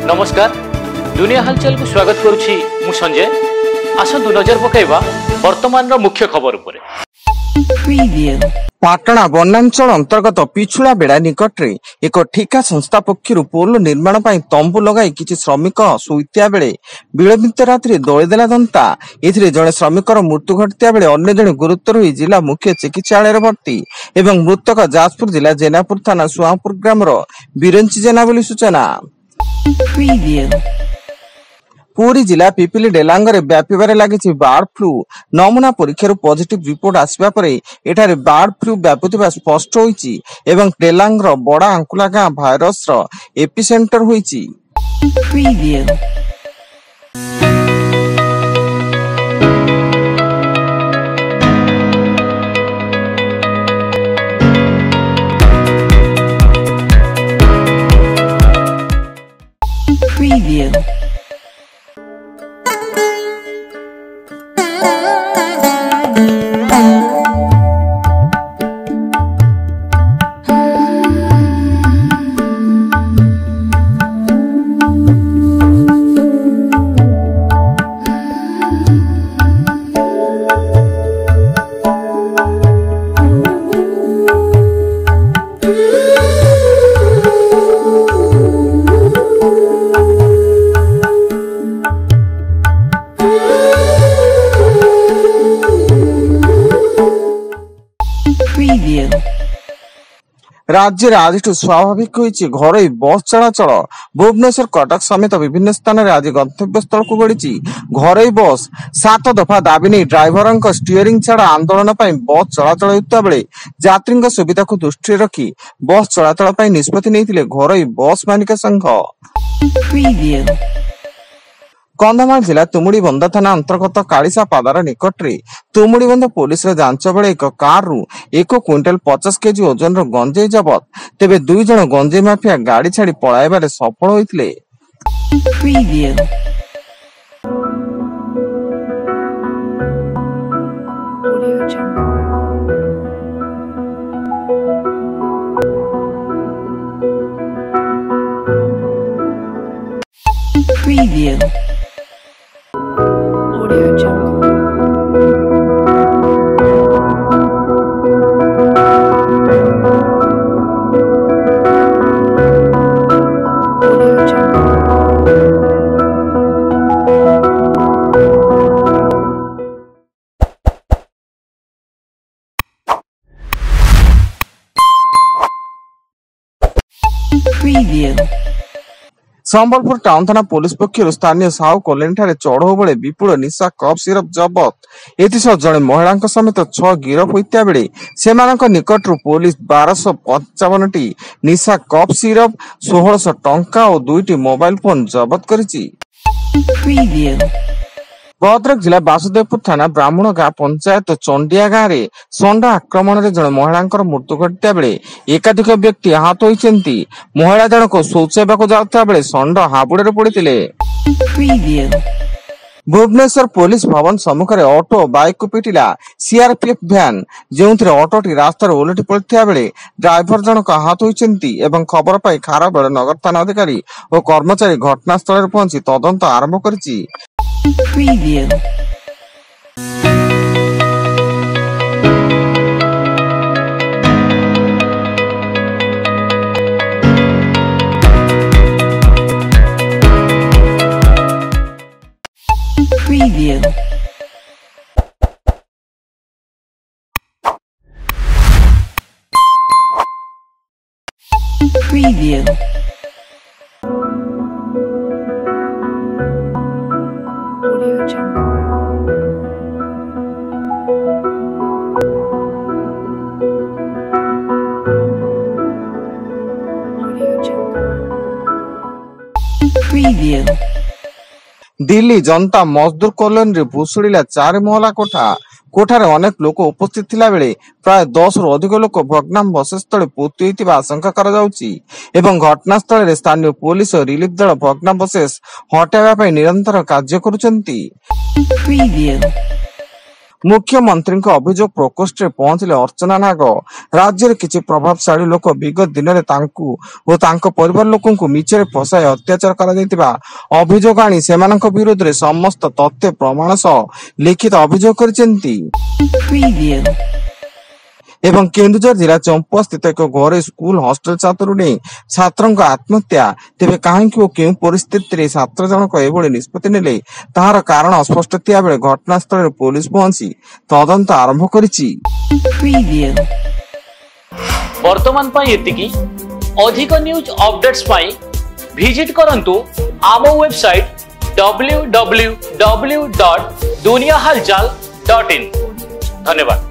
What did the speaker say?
नमस्कार दुनिया हालचाल को स्वागत करुछि मु संजय। आसंतु नजर पकाइबा वर्तमान रो मुख्य खबर उपरे। पाटणा वनांचल अंतर्गत पिछुड़ा बेड़ा निकट रे एक ठिका संस्था पक्षर पोल निर्माण पर तंबू लगाई किछि श्रमिक शोइतिया बेले विलंबित रात्रि दळीदेला दंता। एथिरे जणे श्रमिकर मृत्यु घटिया बेले अन्य जणे गुरुतर होई जिला मुख्य चिकित्सालय भर्ती एवं मृतक जाजपुर जिला जेनापुर थाना सुआपुर ग्रामर बिरंची जेना बोली सूचना। पूरी जिला पिपिली डेलांगरे व्यापीबारे लागिछि बार्ड फ्लू। नमूना परीक्षार पॉजिटिव रिपोर्ट आसिबा परे एठारे बार्ड फ्लू व्यापुथिबा स्पष्ट होईछि एवं डेलांगर बड़ा आंकुला गां भाइरस रो एपिसेंटर होईछि। राज्य आज स्वाभाविक होईछि घरोई बस चलाचल। भुवनेश्वर कटक समेत विभिन्न स्थान में आज गंतव्य स्थल को गड़ी घरोई बस 7 दफा दाबी नहीं ड्राइवर स्टीयरिंग छाड़ा आंदोलन बस चलाचल होता बेले यात्री सुविधा को दृष्टि रखी बस चलाचल निष्पत्ति नहीं घरोई बस मालिक संघ। कंधमाल जिला तुमुड़ीबंध थाना अंतर्गत कालिसा पादार निकट रे तुमुड़ीबंध पुलिस जांच बेले एक कार रु 1 क्विंटाल 50 केजी ओजन गंजेई जबत। तेबे 2 जण गंजेई माफिया गाड़ी छाड़ी पळाइबारे सफल होइथिले। संबलपुर टाउन थाना पुलिस पक्षर स्थानीय साहू कॉलोनी ठारे चढ़ऊ बेले विपुल निशा कप सिरप जबत। एथिसह जड़े महिला समेत 6 गिरफ होता बेले सेमानक निकट पुलिस 1255 टी निशा कप सिरप 1600 टंका और 2टी मोबाइल फोन जबत करिछि। भद्रक जिला वासुदेवपुर थाना ब्राह्मण गाँ पंचायत चंडिया गाँव में षंडा आक्रमण में जड़े महिला मृत्यु घटिया बेले एकाधिक व्यक्ति आहत होइछन्ति। महिला जनक शौचालय जाउता बेले षंड हाबुड़े पड़ते। भुवनेश्वर पुलिस भवन सम्मुखें ऑटो बाइक को पिटिला सीआरपीएफ भ्यान जो ऑटोटी रास्तार ओलटी पड़ता बेले ड्राइवर जनक आहत होइछन्ति एवं खबर पाई खारबेल नगर थाना अधिकारी और कर्मचारी घटनास्थल पहुंची तदंत आरंभ करिछि। दिल्ली जनता मजदूर कॉलोनी भूशुड़ा 4 महला कोठार अनेक लोक उपस्थित थिला बेले प्राय 10 रु अधिक लोक भग्नावशेष तले पोती होइतिबा आशंका करा जाउछि एवं घटनास्थल रे स्थानीय पुलिस और रिलीफ दल भग्नावशेष हटाइबा पई निरंतर कार्य करुछन्ति। मुख्यमंत्री अभियोग प्रकोष्ठ में पहुंचले अर्चना नाग। राज्य किसी प्रभावशाली लोक विगत दिन में परिवार लोक मिछरे फसाई अत्याचार करा अभियोग आनी सेमानक विरोध में समस्त तथ्य प्रमाण सह लिखित अभियोग करिसेंती। एवं केन्दुझर जिला चंपा स्थित एक घरे स्कूल हॉस्टल छात्र ने छात्रों आत्महत्या तेरे कहीं क्यों परिस्थिति छात्र जनक एभली निष्पत्ति नेले तार कारण अस्पष्ट थिया बेले घटनास्थल में पुलिस पहुंची तदंत आरंभ करिछि। वर्तमान पाई एतिकी अधिक न्यूज अपडेट्स पाई विजिट करंतु आम वेबसाइट www.duniyahalchal.in। धन्यवाद।